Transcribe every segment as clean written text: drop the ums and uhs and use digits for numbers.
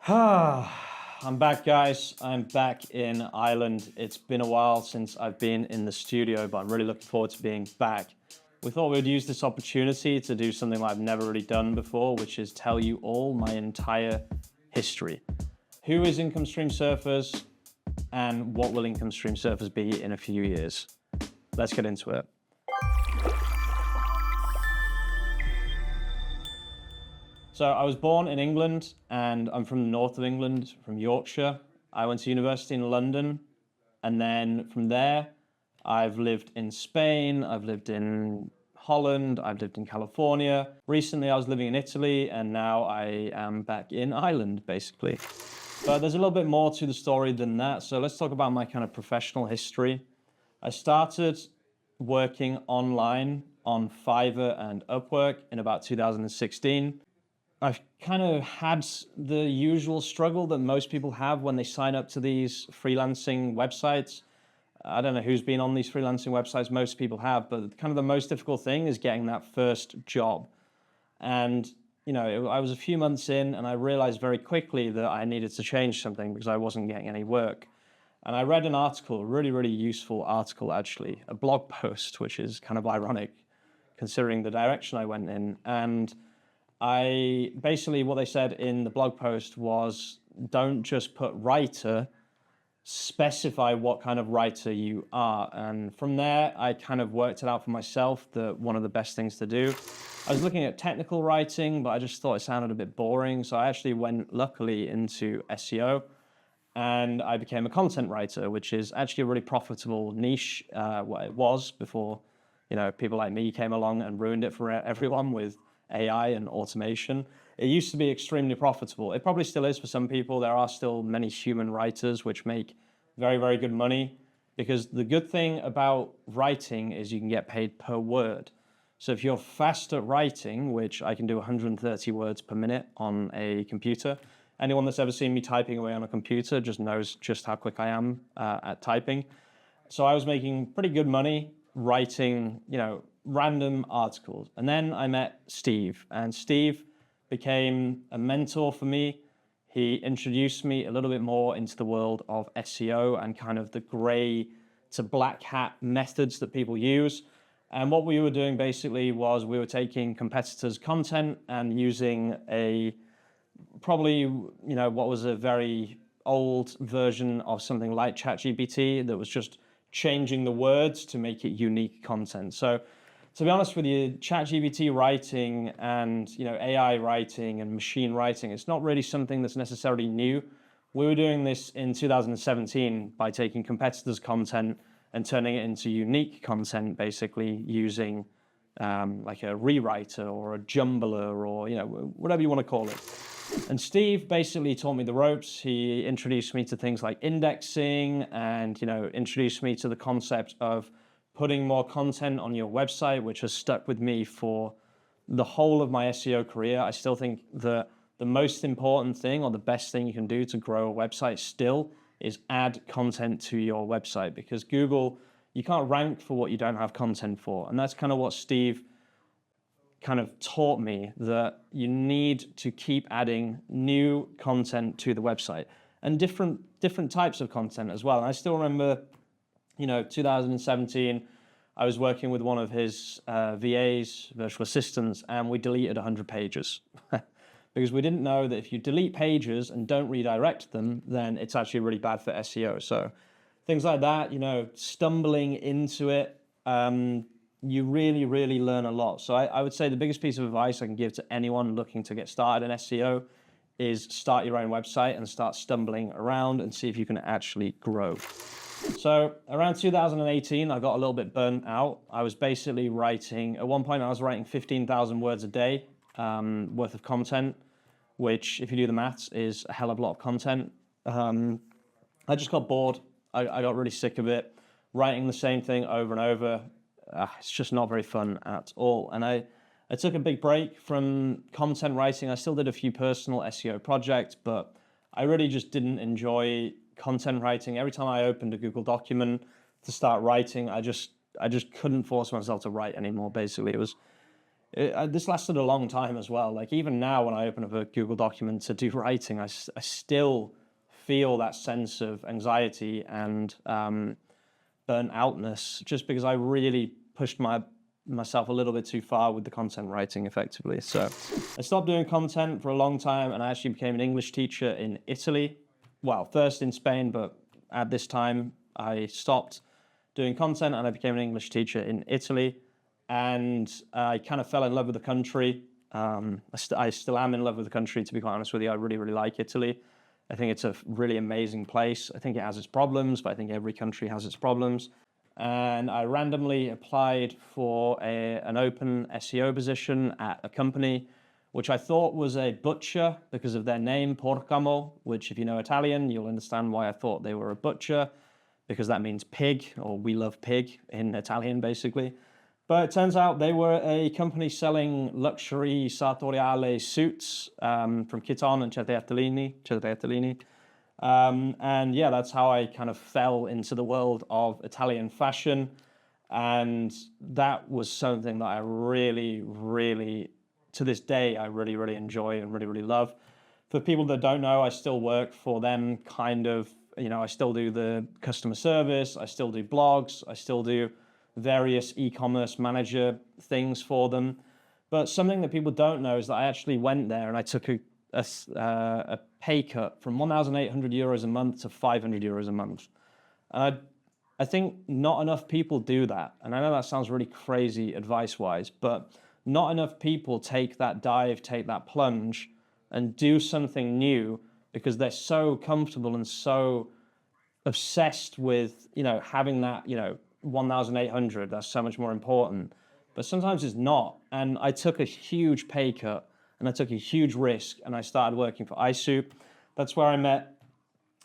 I'm back, guys. I'm back in Ireland. It's been a while since I've been in the studio, but I'm really looking forward to being back. We thought we'd use this opportunity to do something that I've never really done before, which is tell you all my entire history. Who is Income Stream Surfers and what will Income Stream Surfers be in a few years? Let's get into it. So I was born in England and I'm from the north of England, from Yorkshire. I went to university in London, and then from there I've lived in Spain, I've lived in Holland, I've lived in California. Recently I was living in Italy, and now I am back in Ireland, basically. But there's a little bit more to the story than that. So let's talk about my kind of professional history. I started working online on Fiverr and Upwork in about 2016. I've kind of had the usual struggle that most people have when they sign up to these freelancing websites. I don't know who's been on these freelancing websites, most people have, but kind of the most difficult thing is getting that first job. And, I was a few months in and I realized very quickly that I needed to change something because I wasn't getting any work. And I read an article, a really, really useful article actually, a blog post, which is kind of ironic considering the direction I went in. And what they said in the blog post was, don't just put writer, specify what kind of writer you are. And from there, I kind of worked it out for myself that one of the best things to do. I was looking at technical writing, but I just thought it sounded a bit boring. So I actually went, luckily, into SEO, and I became a content writer, which is actually a really profitable niche, what it was before, people like me came along and ruined it for everyone with AI and automation. It used to be extremely profitable. It probably still is for some people. There are still many human writers which make very, very good money, because the good thing about writing is you can get paid per word. So if you're fast at writing, which I can do 130 words per minute on a computer, anyone that's ever seen me typing away on a computer just knows just how quick I am at typing. So I was making pretty good money writing, random articles. And then I met Steve, and Steve became a mentor for me. He introduced me a little bit more into the world of SEO and kind of the gray to black hat methods that people use. And what we were doing basically was we were taking competitors' content and using what was a very old version of something like ChatGPT that was just changing the words to make it unique content. So to be honest with you, ChatGPT writing and AI writing and machine writing, it's not really something that's necessarily new. We were doing this in 2017 by taking competitors' content and turning it into unique content, basically using like a rewriter or a jumbler or whatever you want to call it. And Steve basically taught me the ropes. He introduced me to things like indexing and introduced me to the concept of putting more content on your website, which has stuck with me for the whole of my SEO career. I still think that the most important thing or the best thing you can do to grow a website still is add content to your website, because Google, you can't rank for what you don't have content for. And that's kind of what Steve kind of taught me, that you need to keep adding new content to the website and different types of content as well. And I still remember 2017, I was working with one of his VAs, virtual assistants, and we deleted 100 pages because we didn't know that if you delete pages and don't redirect them, then it's actually really bad for SEO. So things like that, stumbling into it, you really, really learn a lot. So I would say the biggest piece of advice I can give to anyone looking to get started in SEO is start your own website and start stumbling around and see if you can actually grow. So around 2018, I got a little bit burnt out. I was basically writing, at one point I was writing 15,000 words a day worth of content, which if you do the maths is a hell of a lot of content. I just got bored. I got really sick of it. Writing the same thing over and over, it's just not very fun at all. And I took a big break from content writing. I still did a few personal SEO projects, but I really just didn't enjoy content writing. Every time I opened a Google document to start writing, I just couldn't force myself to write anymore. Basically, This lasted a long time as well. Like even now when I open up a Google document to do writing, I still feel that sense of anxiety and burnt outness just because I really pushed myself a little bit too far with the content writing effectively. So I stopped doing content for a long time and I actually became an English teacher in Italy. Well, first in Spain, but at this time I stopped doing content and I became an English teacher in Italy. And I kind of fell in love with the country. I still am in love with the country, to be quite honest with you. I really, really like Italy. I think it's a really amazing place. I think it has its problems, but I think every country has its problems. And I randomly applied for an open SEO position at a company, which I thought was a butcher because of their name, Porcamo, which if you know Italian, you'll understand why I thought they were a butcher, because that means pig, or we love pig in Italian, basically. But it turns out they were a company selling luxury sartoriale suits from Kiton and Cetriatellini. And yeah, that's how I kind of fell into the world of Italian fashion. And that was something that I really, really, to this day, I really, really enjoy and really, really love. For people that don't know, I still work for them kind of, I still do the customer service, I still do blogs, I still do various e-commerce manager things for them. But something that people don't know is that I actually went there and I took a pay cut from 1,800 euros a month to 500 euros a month. And I think not enough people do that. And I know that sounds really crazy advice-wise, but not enough people take that dive, take that plunge and do something new because they're so comfortable and so obsessed with, having that, 1,800, that's so much more important. But sometimes it's not. And I took a huge pay cut and I took a huge risk and I started working for iSoup. That's where I met,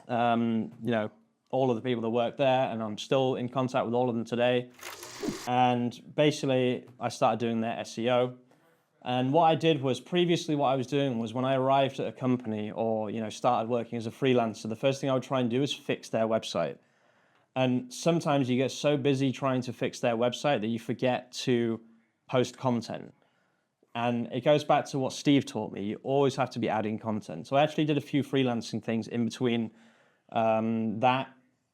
all of the people that work there, and I'm still in contact with all of them today. And basically, I started doing their SEO. And what I did was, previously what I was doing was when I arrived at a company or, started working as a freelancer, the first thing I would try and do is fix their website. And sometimes you get so busy trying to fix their website that you forget to post content. And it goes back to what Steve taught me. You always have to be adding content. So I actually did a few freelancing things in between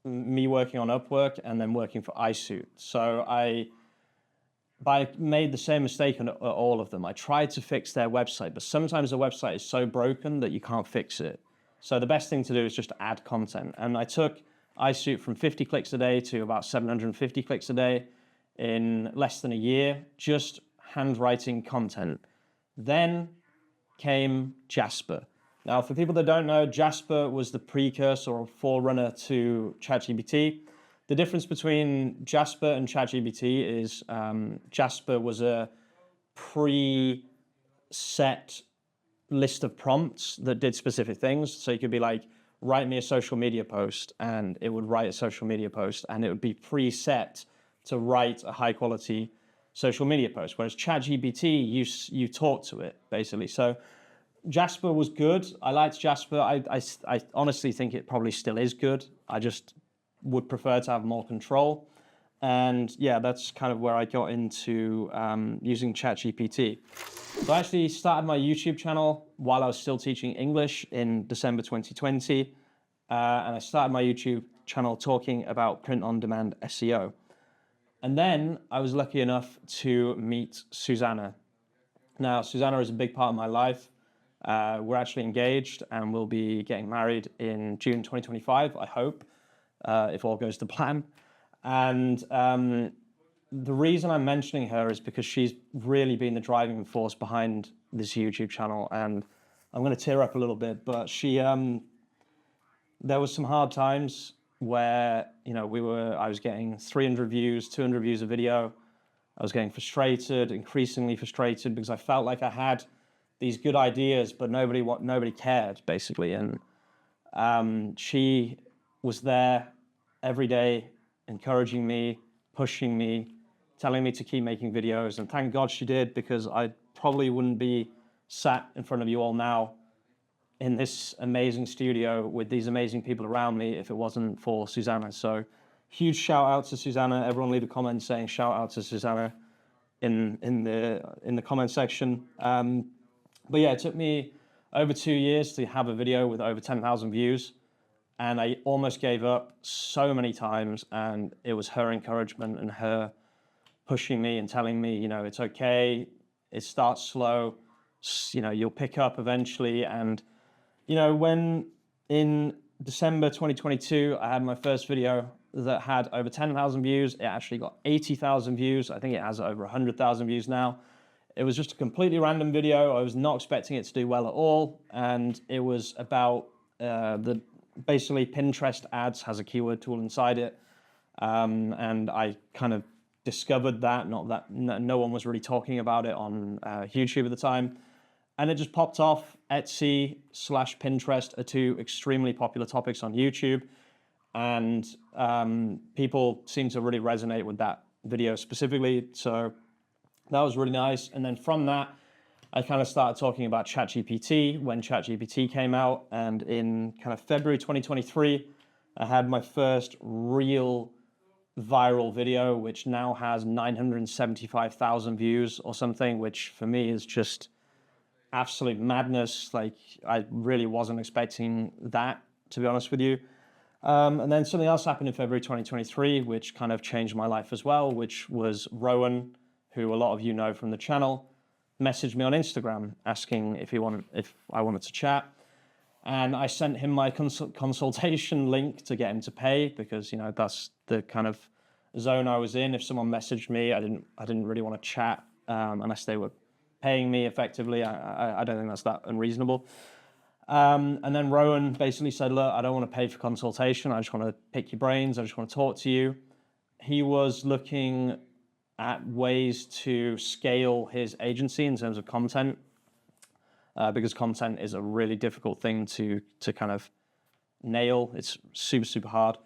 me working on Upwork and then working for iSoup. So I made the same mistake on all of them. I tried to fix their website, but sometimes the website is so broken that you can't fix it. So the best thing to do is just add content. And I took iSoup from 50 clicks a day to about 750 clicks a day in less than a year, just handwriting content. Then came Jasper. Now, for people that don't know, Jasper was the precursor or forerunner to ChatGPT. The difference between Jasper and ChatGPT is Jasper was a preset list of prompts that did specific things. So you could be like, write me a social media post, and it would write a social media post, and it would be preset to write a high quality social media post. Whereas ChatGPT, you talk to it basically. So Jasper was good. I liked Jasper. I honestly think it probably still is good. I just would prefer to have more control. And yeah, that's kind of where I got into using ChatGPT. So I actually started my YouTube channel while I was still teaching English in December 2020. And I started my YouTube channel talking about print-on-demand SEO. And then I was lucky enough to meet Susanna. Now, Susanna is a big part of my life. We're actually engaged and we'll be getting married in June 2025, I hope, if all goes to plan. And the reason I'm mentioning her is because she's really been the driving force behind this YouTube channel. And I'm going to tear up a little bit, but there was some hard times where, I was getting 300 views, 200 views a video. I was getting frustrated, increasingly frustrated, because I felt like I had these good ideas, but nobody cared, basically. And she was there every day, encouraging me, pushing me, telling me to keep making videos. And thank God she did, because I probably wouldn't be sat in front of you all now in this amazing studio with these amazing people around me if it wasn't for Susanna. So huge shout out to Susanna. Everyone leave a comment saying shout out to Susanna. in the comment section. But yeah, it took me over 2 years to have a video with over 10,000 views, and I almost gave up so many times, and it was her encouragement and her pushing me and telling me, you know, it's okay, it starts slow, you know, you'll pick up eventually. And, you know, when in December 2022, I had my first video that had over 10,000 views. It actually got 80,000 views. I think it has over 100,000 views now. It was just a completely random video. I was not expecting it to do well at all. And it was about basically Pinterest ads has a keyword tool inside it. And I kind of discovered that, not that no one was really talking about it on YouTube at the time. And it just popped off. Etsy/Pinterest are two extremely popular topics on YouTube. And people seem to really resonate with that video specifically. So that was really nice. And then from that, I kind of started talking about ChatGPT when ChatGPT came out. And in kind of February 2023, I had my first real viral video, which now has 975,000 views or something, which for me is just absolute madness. Like, I really wasn't expecting that, to be honest with you. And then something else happened in February 2023, which kind of changed my life as well, which was Rowan, who a lot of you know from the channel, messaged me on Instagram asking if I wanted to chat. And I sent him my consultation link to get him to pay, because, you know, that's the kind of zone I was in. If someone messaged me, I didn't really want to chat unless they were paying me effectively. I don't think that's that unreasonable. And then Rowan basically said, look, I don't want to pay for consultation. I just want to pick your brains. I just want to talk to you. He was looking at ways to scale his agency in terms of content, because content is a really difficult thing to kind of nail. It's super, super hard.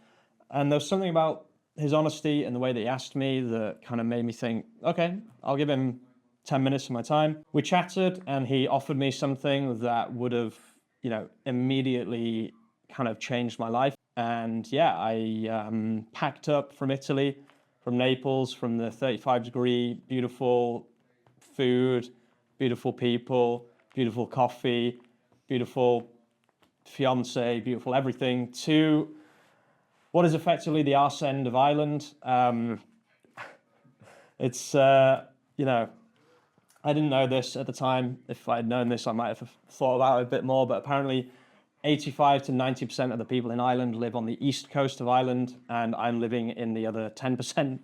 And there was something about his honesty and the way that he asked me that kind of made me think, okay, I'll give him 10 minutes of my time. We chatted and he offered me something that would have, you know, immediately kind of changed my life. And yeah, I packed up from Italy, from Naples, from the 35-degree, beautiful food, beautiful people, beautiful coffee, beautiful fiance, beautiful everything, to what is effectively the arse end of Ireland. It's, you know, I didn't know this at the time. If I had known this, I might have thought about it a bit more, but apparently 85 to 90% of the people in Ireland live on the east coast of Ireland, and I'm living in the other 10%,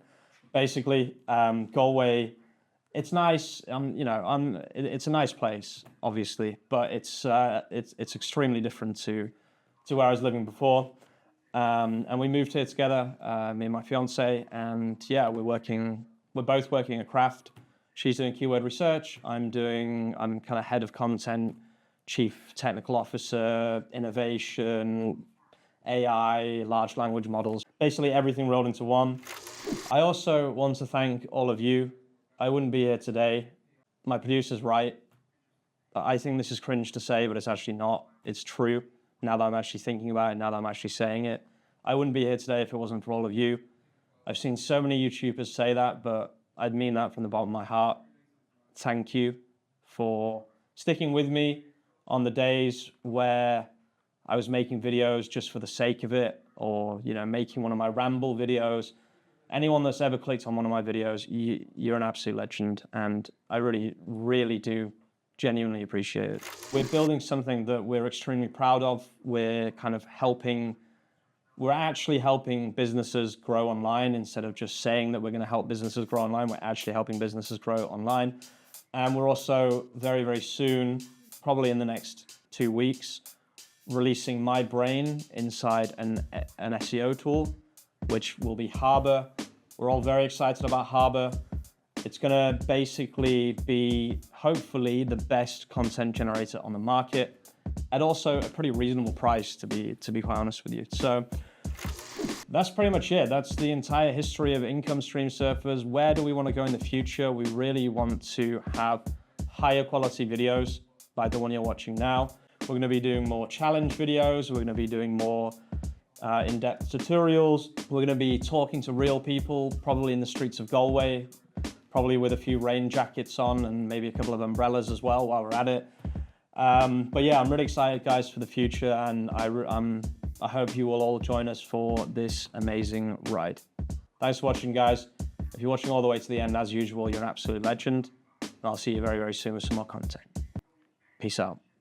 basically. Galway, it's nice, you know, it's a nice place, obviously, but it's extremely different to where I was living before. And we moved here together, me and my fiance, and yeah, we're both working a craft. She's doing keyword research. I'm kind of head of content, chief technical officer, innovation, AI, large language models, basically everything rolled into one. I also want to thank all of you. I wouldn't be here today. My producer's right. I think this is cringe to say, but it's actually not. It's true. Now that I'm actually thinking about it, now that I'm actually saying it, I wouldn't be here today if it wasn't for all of you. I've seen so many YouTubers say that, but I'd mean that from the bottom of my heart. Thank you for sticking with me on the days where I was making videos just for the sake of it, or, you know, making one of my ramble videos. Anyone that's ever clicked on one of my videos, you're an absolute legend, and I really, really do genuinely appreciate it. We're building something that we're extremely proud of. We're actually helping businesses grow online. Instead of just saying that we're going to help businesses grow online, we're actually helping businesses grow online. And we're also very, very soon, probably in the next 2 weeks, releasing my brain inside an SEO tool, which will be Harbor. We're all very excited about Harbor. It's going to basically be, hopefully, the best content generator on the market, at also a pretty reasonable price, to be quite honest with you. So that's pretty much it. That's the entire history of Income Stream Surfers. Where do we want to go in the future? We really want to have higher quality videos like the one you're watching now. We're going to be doing more challenge videos. We're going to be doing more in-depth tutorials. We're going to be talking to real people, probably in the streets of Galway, probably with a few rain jackets on and maybe a couple of umbrellas as well while we're at it. But yeah, I'm really excited, guys, for the future, and I hope you will all join us for this amazing ride. Thanks for watching, guys. If you're watching all the way to the end, as usual, you're an absolute legend. And I'll see you very, very soon with some more content. Peace out.